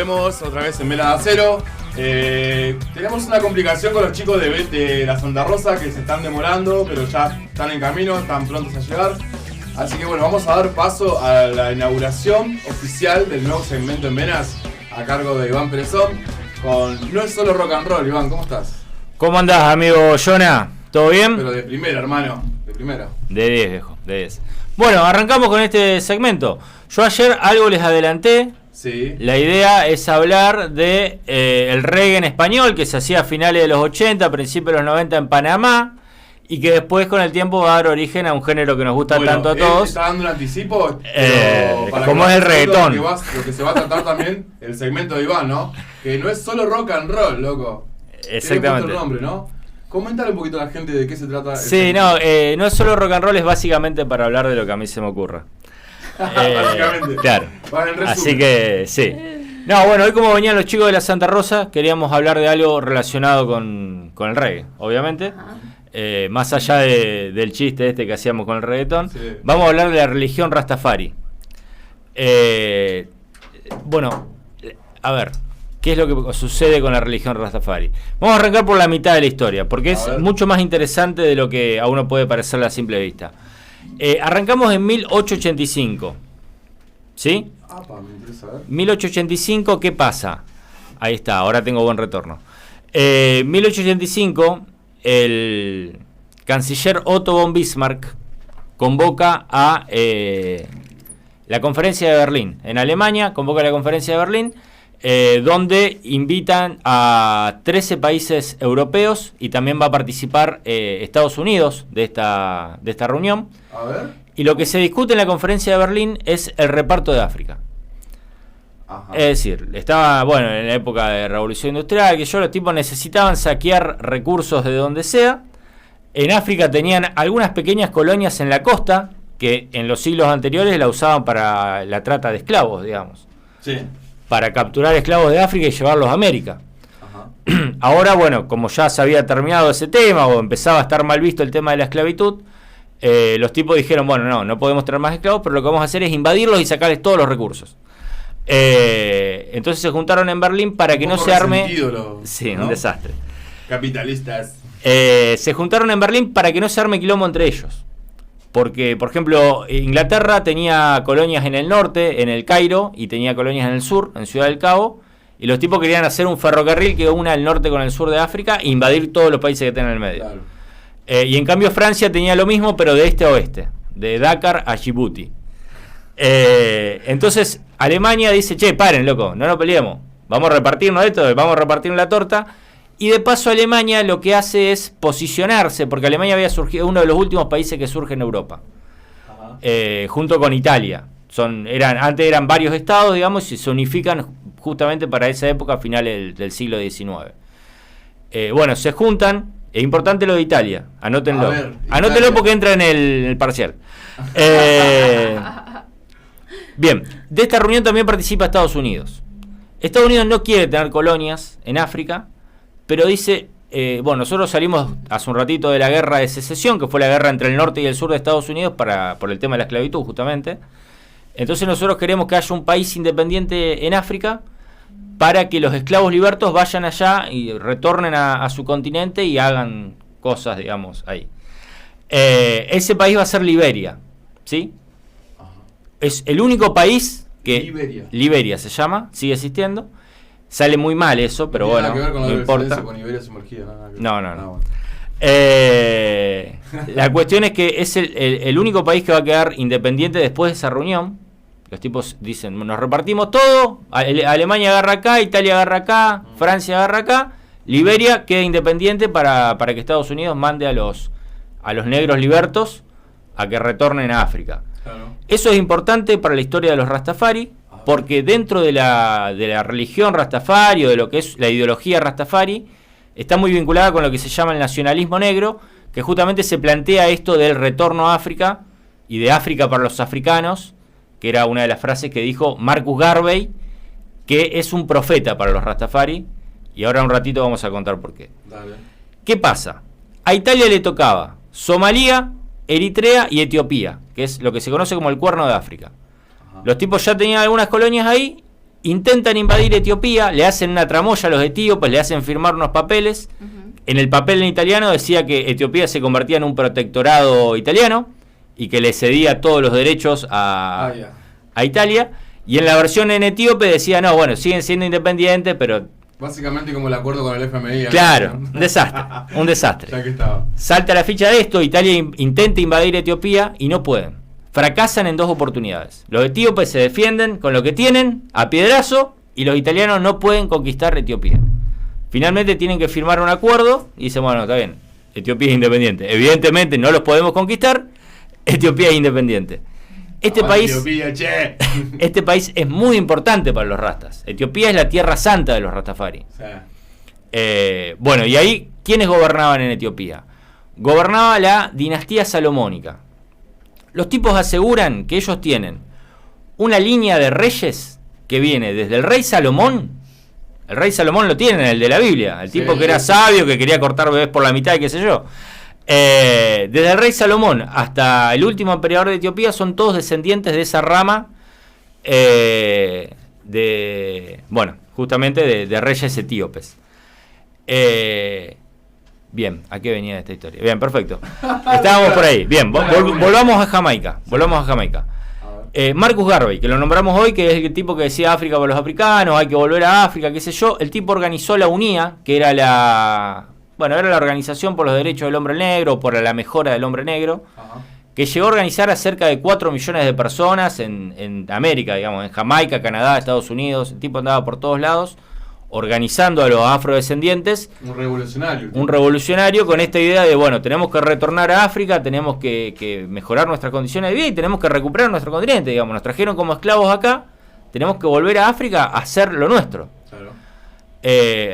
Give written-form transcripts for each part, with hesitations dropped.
volvemos otra vez en Vela de Acero. Tenemos una complicación con los chicos de la Santa Rosa que se están demorando, pero ya están en camino, están prontos a llegar. Así que bueno, vamos a dar paso a la inauguración oficial del nuevo segmento en Venas a cargo de Iván Perezón con No es solo rock and roll. Iván, ¿cómo estás? ¿Cómo andás, amigo Jonah? ¿Todo bien? Pero de primera, hermano, de primera. De 10, viejo, de 10. Bueno, arrancamos con este segmento. Yo ayer algo les adelanté. Sí. La idea es hablar de el reggae en español que se hacía a finales de los 80, principios de los 90 en Panamá y que después con el tiempo va a dar origen a un género que nos gusta tanto a todos. Está dando un anticipo, como es el reggaetón. Lo que se va a tratar también el segmento de Iván, ¿no? Que no es solo rock and roll, loco. Exactamente. Tiene el nombre, ¿no? Coméntale un poquito a la gente de qué se trata. Sí, no es solo rock and roll, es básicamente para hablar de lo que a mí se me ocurra. Básicamente. Claro. Así que sí. No, bueno, hoy como venían los chicos de la Santa Rosa, queríamos hablar de algo relacionado con el reggae, obviamente. Más allá del chiste este que hacíamos con el reggaetón, sí. Vamos a hablar de la religión Rastafari. Bueno, a ver, ¿qué es lo que sucede con la religión Rastafari? Vamos a arrancar por la mitad de la historia, porque es mucho más interesante de lo que a uno puede parecer a simple vista. Arrancamos en 1885. ¿Sí? Me interesa ver. 1885, ¿qué pasa? Ahí está, ahora tengo buen retorno. 1885, el canciller Otto von Bismarck convoca a la conferencia de Berlín. En Alemania convoca la conferencia de Berlín, donde invitan a 13 países europeos y también va a participar Estados Unidos de esta reunión. A ver. Y lo que se discute en la conferencia de Berlín es el reparto de África. Ajá. Es decir, estaba en la época de Revolución Industrial, que los tipos necesitaban saquear recursos de donde sea. En África tenían algunas pequeñas colonias en la costa, que en los siglos anteriores la usaban para la trata de esclavos, digamos. Sí. Para capturar esclavos de África y llevarlos a América. Ajá. Ahora, como ya se había terminado ese tema, o empezaba a estar mal visto el tema de la esclavitud, los tipos dijeron, no podemos traer más esclavos, pero lo que vamos a hacer es invadirlos y sacarles todos los recursos. Entonces se juntaron en Berlín para que no se arme... Sí, ¿no? Un desastre. Capitalistas. Se juntaron en Berlín para que no se arme quilombo entre ellos. Porque, por ejemplo, Inglaterra tenía colonias en el norte, en el Cairo, y tenía colonias en el sur, en Ciudad del Cabo, y los tipos querían hacer un ferrocarril que una el norte con el sur de África e invadir todos los países que tienen en el medio. Claro. Y en cambio Francia tenía lo mismo, pero de este a oeste, de Dakar a Djibouti. Entonces Alemania dice, paren, loco, no nos peleemos, vamos a repartirnos esto, vamos a repartirnos la torta. Y de paso Alemania lo que hace es posicionarse, porque Alemania había surgido uno de los últimos países que surge en Europa, junto con Italia. Antes eran varios estados, digamos, y se unifican justamente para esa época, a finales del siglo XIX. Se juntan. Es importante lo de Italia, anótenlo. Anótenlo porque entra en el parcial. Bien, de esta reunión también participa Estados Unidos. Estados Unidos no quiere tener colonias en África, pero dice, nosotros salimos hace un ratito de la guerra de secesión, que fue la guerra entre el norte y el sur de Estados Unidos por el tema de la esclavitud, justamente. Entonces nosotros queremos que haya un país independiente en África, para que los esclavos libertos vayan allá y retornen a su continente y hagan cosas, digamos, ahí. Ese país va a ser Liberia, ¿sí? Ajá. Es el único país que... Liberia se llama, sigue existiendo. Sale muy mal eso, pero no importa. Con Iberia sumergida, No. La cuestión es que es el único país que va a quedar independiente después de esa reunión. Los tipos dicen, nos repartimos todo, Alemania agarra acá, Italia agarra acá, Francia agarra acá, Liberia queda independiente para que Estados Unidos mande a los negros libertos a que retornen a África. Claro. Eso es importante para la historia de los Rastafari, porque dentro de la religión Rastafari o de lo que es la ideología Rastafari, está muy vinculada con lo que se llama el nacionalismo negro, que justamente se plantea esto del retorno a África y de África para los africanos, que era una de las frases que dijo Marcus Garvey, que es un profeta para los Rastafari, y ahora un ratito vamos a contar por qué. Dale. ¿Qué pasa? A Italia le tocaba Somalia, Eritrea y Etiopía, que es lo que se conoce como el Cuerno de África. Ajá. Los tipos ya tenían algunas colonias ahí, Intentan invadir Etiopía, le hacen una tramoya a los etíopes, le hacen firmar unos papeles. En el papel en italiano decía que Etiopía se convertía en un protectorado italiano y que le cedía todos los derechos a Italia. Y en la versión en etíope decía, no, bueno, siguen siendo independientes, pero... Básicamente como el acuerdo con el FMI. Claro, un desastre, un desastre. Ya que estaba. Salta la ficha de esto, Italia intenta invadir Etiopía y no pueden. Fracasan en 2 oportunidades. Los etíopes se defienden con lo que tienen, a piedrazo, y los italianos no pueden conquistar Etiopía. Finalmente tienen que firmar un acuerdo y dicen, bueno, está bien, Etiopía es independiente. Evidentemente no los podemos conquistar, Etiopía es independiente. Este país es muy importante para los rastas. Etiopía es la tierra santa de los rastafari. Sí. Bueno, y ahí, ¿quiénes gobernaban en Etiopía? Gobernaba la dinastía salomónica. Los tipos aseguran que ellos tienen una línea de reyes que viene desde el rey Salomón. El rey Salomón lo tienen, el de la Biblia. El tipo que era sabio, que quería cortar bebés por la mitad y qué sé yo. Desde el rey Salomón hasta el último emperador de Etiopía son todos descendientes de esa rama justamente de reyes etíopes. Bien, ¿a qué venía esta historia? Bien, perfecto. Estábamos por ahí. Bien, volvamos a Jamaica. Marcus Garvey, que lo nombramos hoy, que es el tipo que decía África para los africanos, hay que volver a África, qué sé yo. El tipo organizó la UNIA, que era la Organización por los Derechos del Hombre Negro, por la mejora del hombre negro, que llegó a organizar a cerca de 4 millones de personas en América, digamos, en Jamaica, Canadá, Estados Unidos. El tipo andaba por todos lados organizando a los afrodescendientes. Un revolucionario con esta idea de, bueno, tenemos que retornar a África, tenemos que mejorar nuestras condiciones de vida y tenemos que recuperar nuestro continente, digamos. Nos trajeron como esclavos acá, tenemos que volver a África a hacer lo nuestro. Claro.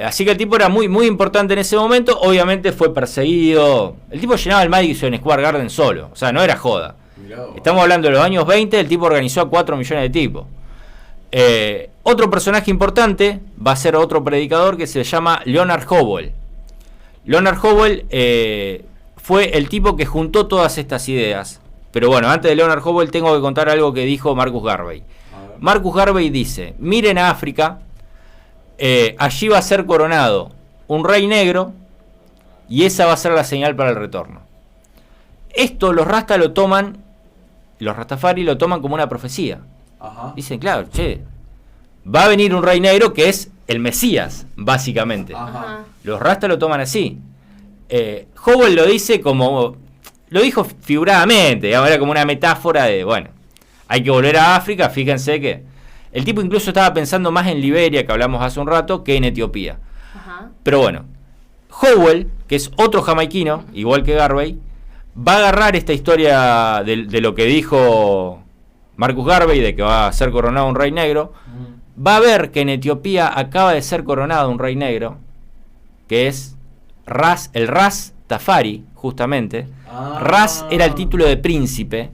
Así que el tipo era muy, muy importante en ese momento. Obviamente fue perseguido. El tipo llenaba el Madison Square Garden solo, o sea, no era joda. Estamos hablando de los años 20, el tipo organizó a 4 millones de tipos. Otro personaje importante va a ser otro predicador que se llama Leonard Howell. Leonard Howell fue el tipo que juntó todas estas ideas. Pero bueno, antes de Leonard Howell tengo que contar algo que dijo Marcus Garvey. Marcus Garvey dice, miren a África, allí va a ser coronado un rey negro y esa va a ser la señal para el retorno. Esto los rastas lo toman, los rastafari lo toman como una profecía. Dicen, claro, va a venir un rey negro que es el Mesías, básicamente. Los rastas lo toman así. Howell lo dice como, lo dijo figuradamente, digamos, era como una metáfora de, bueno, hay que volver a África. Fíjense que el tipo incluso estaba pensando más en Liberia, que hablamos hace un rato, que en Etiopía. Pero bueno, Howell, que es otro jamaiquino, igual que Garvey, va a agarrar esta historia de lo que dijo Marcus Garvey, de que va a ser coronado un rey negro. Va a ver que en Etiopía acaba de ser coronado un rey negro, que es el Ras Tafari, justamente. Ras era el título de príncipe,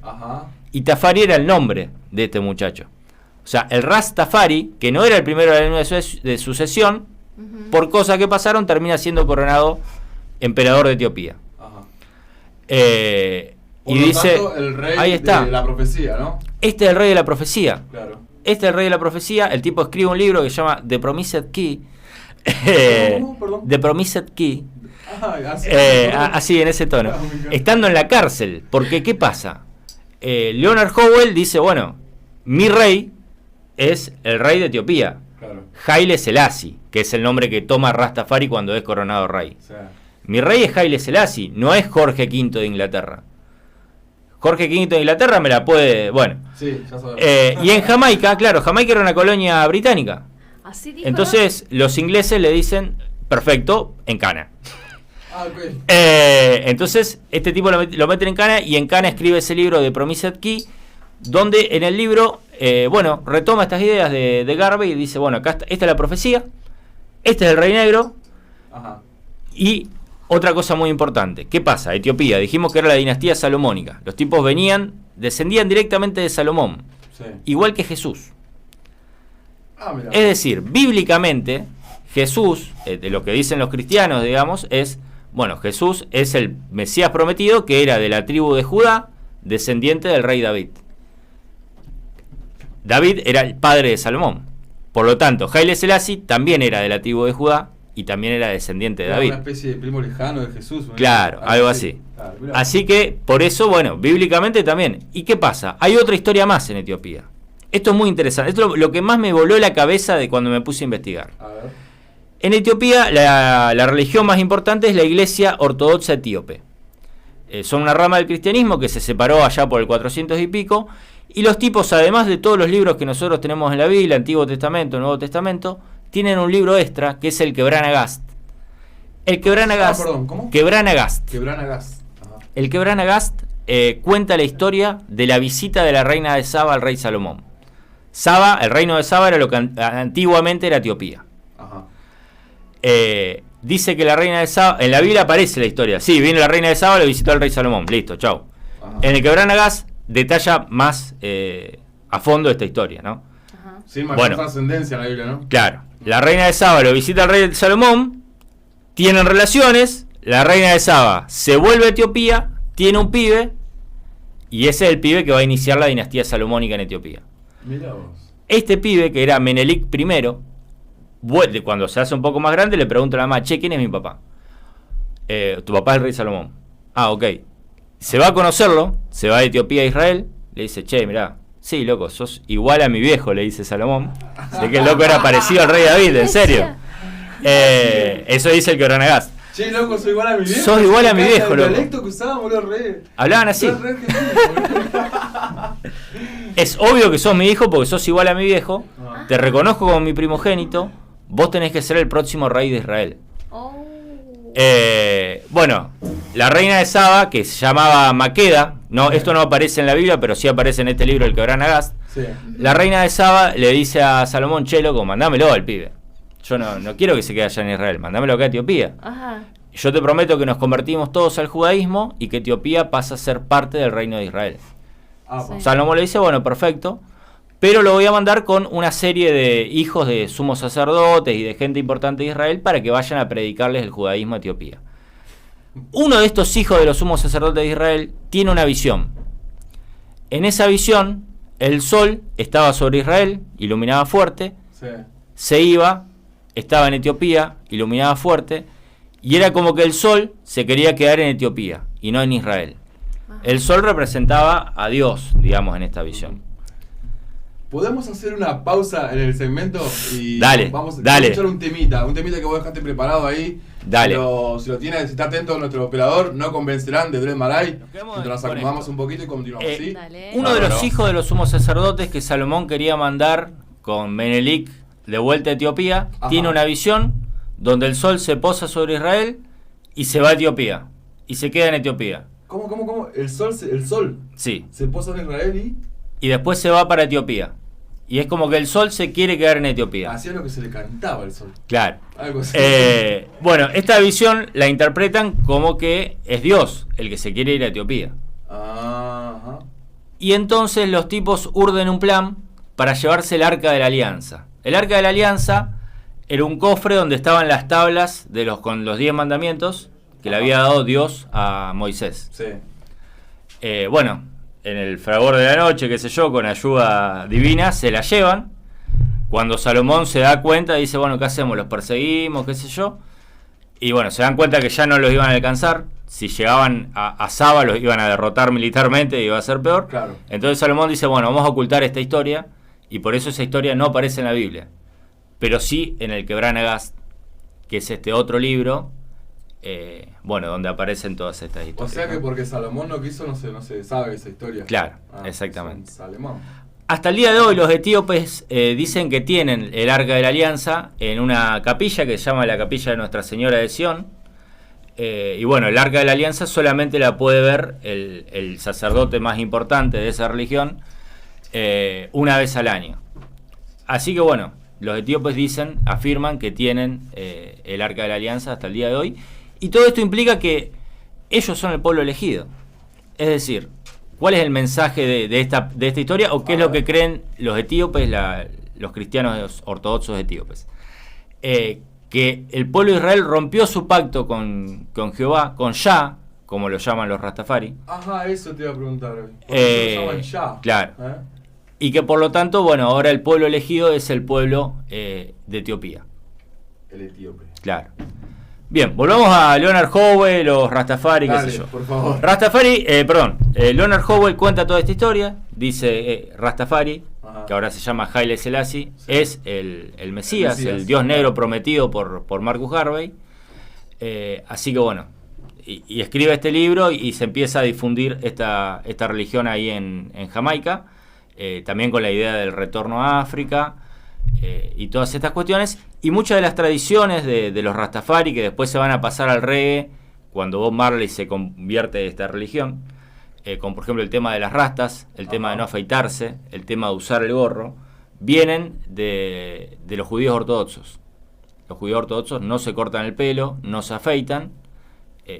y Tafari era el nombre de este muchacho. O sea, el Ras Tafari, que no era el primero de la línea de sucesión, por cosas que pasaron, termina siendo coronado emperador de Etiopía. Y dice, el rey ahí está. De la profecía, ¿no? Este es el rey de la profecía. Claro. Este es el rey de la profecía. El tipo escribe un libro que se llama The Promised Key. The Promised Key. Así, en ese tono. Estando en la cárcel. Porque, ¿qué pasa? Leonard Howell dice, bueno, mi rey es el rey de Etiopía. Claro. Haile Selassie, que es el nombre que toma Rastafari cuando es coronado rey. Sí. Mi rey es Haile Selassie, no es Jorge V de Inglaterra. Jorge V de Inglaterra me la puede... Bueno. Sí, ya sabemos. Y en Jamaica, claro, Jamaica era una colonia británica. Así dijo. Entonces, los ingleses le dicen, perfecto, en Cana. Okay. Entonces, este tipo lo meten en Cana y en Cana escribe ese libro de Promised Key, donde en el libro, retoma estas ideas de Garvey y dice, bueno, acá esta es la profecía, este es el rey negro. Y otra cosa muy importante, ¿qué pasa? Etiopía, dijimos que era la dinastía salomónica. Los tipos descendían directamente de Salomón, sí, igual que Jesús. Es decir, bíblicamente, Jesús, de lo que dicen los cristianos, digamos, es, bueno, Jesús es el Mesías prometido que era de la tribu de Judá, descendiente del rey David. David era el padre de Salomón. Por lo tanto, Haile Selassie también era de la tribu de Judá y también era descendiente de Era David. una especie de primo lejano de Jesús. ¿no? Claro, algo así. Claro, mirá. Así que, por eso, bueno, bíblicamente también. ¿Y qué pasa? Hay otra historia más en Etiopía. Esto es muy interesante. Esto es lo que más me voló la cabeza de cuando me puse a investigar. A ver. En Etiopía, la religión más importante es la Iglesia Ortodoxa Etíope. Son una rama del cristianismo que se separó allá por el 400 y pico. Y los tipos, además de todos los libros que nosotros tenemos en la Biblia, Antiguo Testamento, Nuevo Testamento, tienen un libro extra que es el Quebran Agast. El Quebran Agast. Perdón, ¿cómo? Quebran Agast. Quebran Agast. Ajá. El Quebran Agast cuenta la historia de la visita de la reina de Saba al rey Salomón. Saba, el reino de Saba era lo que antiguamente era Etiopía. Ajá. Dice que la reina de Saba, en la Biblia aparece la historia. Sí, viene la reina de Saba, le visitó al rey Salomón. Listo, chau. Ajá. En el Quebran Agast detalla más a fondo esta historia, ¿no? Ajá. Sin mayor Bueno. trascendencia en la Biblia, ¿no? Claro, la reina de Saba lo visita al rey Salomón, tienen relaciones, la reina de Saba se vuelve a Etiopía, tiene un pibe, y ese es el pibe que va a iniciar la dinastía salomónica en Etiopía. Mira vos. Este pibe, que era Menelik I, cuando se hace un poco más grande, le pregunta a la mamá, che, ¿quién es mi papá? Tu papá es el rey Salomón. Ah, ok. Se va a conocerlo, se va de Etiopía a Israel, le dice, che, mirá, sí, loco, sos igual a mi viejo, le dice Salomón. De que el loco era parecido al rey David, en serio. Eso dice el Quebran Agast. Che, loco, soy igual a mi viejo. Sos igual a mi viejo, el loco. El dialecto que usábamos, boludo, re. Hablaban así. Re argentino, boludo. Es obvio que sos mi hijo porque sos igual a mi viejo. Ah. Te reconozco como mi primogénito. Vos tenés que ser el próximo rey de Israel. Oh. Bueno, la reina de Saba, que se llamaba Maqueda, no, esto no aparece en la Biblia, pero sí aparece en este libro, el Quebran Agast. Sí. La reina de Saba le dice a Salomón, che, loco, mandámelo al pibe. Yo no quiero que se quede allá en Israel, mandámelo acá a Etiopía. Ajá. Yo te prometo que nos convertimos todos al judaísmo y que Etiopía pasa a ser parte del reino de Israel. Ah, Sí. Salomón le dice, bueno, perfecto, pero lo voy a mandar con una serie de hijos de sumos sacerdotes y de gente importante de Israel para que vayan a predicarles el judaísmo a Etiopía. Uno de estos hijos de los sumos sacerdotes de Israel tiene una visión. En esa visión, el sol estaba sobre Israel, iluminaba fuerte, sí. se iba, estaba en Etiopía, iluminaba fuerte, y era como que el sol se quería quedar en Etiopía y no en Israel. Ajá. El sol representaba a Dios, digamos, en esta visión. ¿Podemos hacer una pausa en el segmento? Y Dale, vamos dale. a escuchar un temita que vos dejaste preparado ahí. Dale. Si lo tiene, si está atento nuestro operador, no convencerán de Dred Marai. Nos quedamos Mientras nos con acomodamos esto. un poquito y continuamos, ¿sí? Dale. Uno de los Bárbaro. hijos de los sumos sacerdotes que Salomón quería mandar con Menelik de vuelta a Etiopía, Ajá. tiene una visión donde el sol se posa sobre Israel y se va a Etiopía. Y se queda en Etiopía. ¿Cómo? El sol Sí. se posa en Israel y Y después se va para Etiopía. Y es como que el sol se quiere quedar en Etiopía. hacía lo que se le cantaba al sol. Claro. Algo así. Bueno, esta visión la interpretan como que es Dios el que se quiere ir a Etiopía. Ajá. Y entonces los tipos urden un plan para llevarse el Arca de la Alianza. El Arca de la Alianza era un cofre donde estaban las tablas con los 10 mandamientos que le había dado Dios a Moisés. Sí. Bueno, en el fragor de la noche, qué sé yo, con ayuda divina, se la llevan. Cuando Salomón se da cuenta, dice, bueno, ¿qué hacemos? ¿Los perseguimos? ¿Qué sé yo? Y bueno, se dan cuenta que ya no los iban a alcanzar. Si llegaban a Saba, los iban a derrotar militarmente y iba a ser peor. Claro. Entonces Salomón dice, bueno, vamos a ocultar esta historia. Y por eso esa historia no aparece en la Biblia. Pero sí en el Quebran Agast, que es este otro libro, bueno, donde aparecen todas estas O historias. sea que ¿no? porque Salomón no quiso, no se sabe esa historia. Claro, exactamente. Salomón. Hasta el día de hoy los etíopes dicen que tienen el Arca de la Alianza en una capilla que se llama la Capilla de Nuestra Señora de Sion. Y bueno, el Arca de la Alianza solamente la puede ver el sacerdote más importante de esa religión una vez al año. Así que bueno, los etíopes afirman que tienen el Arca de la Alianza hasta el día de hoy. Y todo esto implica que ellos son el pueblo elegido. Es decir, ¿cuál es el mensaje de esta historia? ¿O qué es lo que creen los etíopes, los cristianos ortodoxos etíopes? Que el pueblo de Israel rompió su pacto con Jehová, con Yah, como lo llaman los Rastafari. Ajá, eso te iba a preguntar hoy. ¿Por qué lo llaman ya? Claro. y que por lo tanto, bueno, ahora el pueblo elegido es el pueblo de Etiopía. El etíope. Claro. Bien, volvamos a Leonard Howell, los Rastafari, qué Dale, sé yo. por favor. Leonard Howell cuenta toda esta historia, dice Rastafari, Ajá. que ahora se llama Haile Selassie, sí, es el Mesías, el Dios negro prometido por Marcus Garvey. Así que bueno, y escribe este libro y se empieza a difundir esta religión ahí en Jamaica, también con la idea del retorno a África y todas estas cuestiones, y muchas de las tradiciones de los Rastafari que después se van a pasar al reggae cuando Bob Marley se convierte en esta religión, como por ejemplo el tema de las rastas, el tema de no afeitarse, el tema de usar el gorro, vienen de los judíos ortodoxos. Los judíos ortodoxos no se cortan el pelo, no se afeitan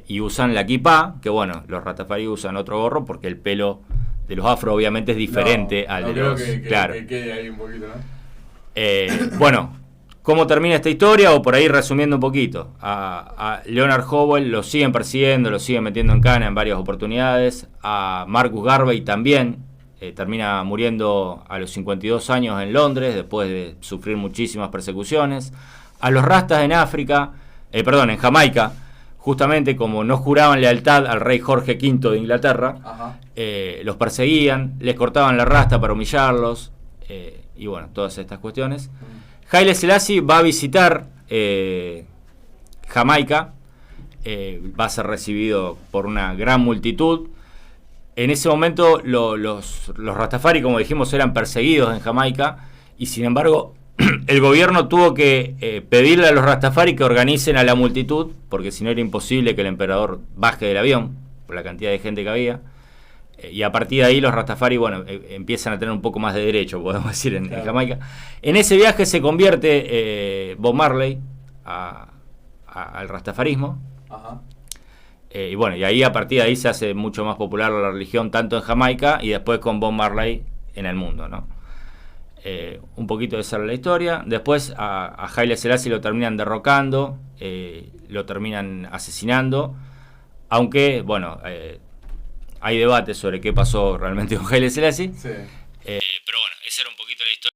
y usan la kipá, que bueno, los Rastafari usan otro gorro porque el pelo de los afro obviamente es diferente al de los... Claro. Que quede ahí un poquito, ¿no? Bueno, ¿cómo termina esta historia? O por ahí resumiendo un poquito. A Leonard Howell lo siguen persiguiendo, lo siguen metiendo en cana en varias oportunidades. A Marcus Garvey también. Termina muriendo a los 52 años en Londres, después de sufrir muchísimas persecuciones. A los rastas en Jamaica, justamente como no juraban lealtad al rey Jorge V de Inglaterra, los perseguían, les cortaban la rasta para humillarlos, y bueno, todas estas cuestiones. Haile Selassie va a visitar Jamaica, va a ser recibido por una gran multitud. En ese momento los Rastafari, como dijimos, eran perseguidos en Jamaica, y sin embargo el gobierno tuvo que pedirle a los Rastafari que organicen a la multitud, porque si no era imposible que el emperador baje del avión por la cantidad de gente que había. Y a partir de ahí los Rastafari, bueno, empiezan a tener un poco más de derecho, podemos decir, en Jamaica. En ese viaje se convierte Bob Marley al rastafarismo. Y bueno, y ahí a partir de ahí se hace mucho más popular la religión, tanto en Jamaica y después con Bob Marley en el mundo, ¿no? Un poquito de esa era la historia. Después a Haile Selassie lo terminan derrocando, lo terminan asesinando, aunque, bueno... hay debate sobre qué pasó realmente con Haile Selassie. Sí.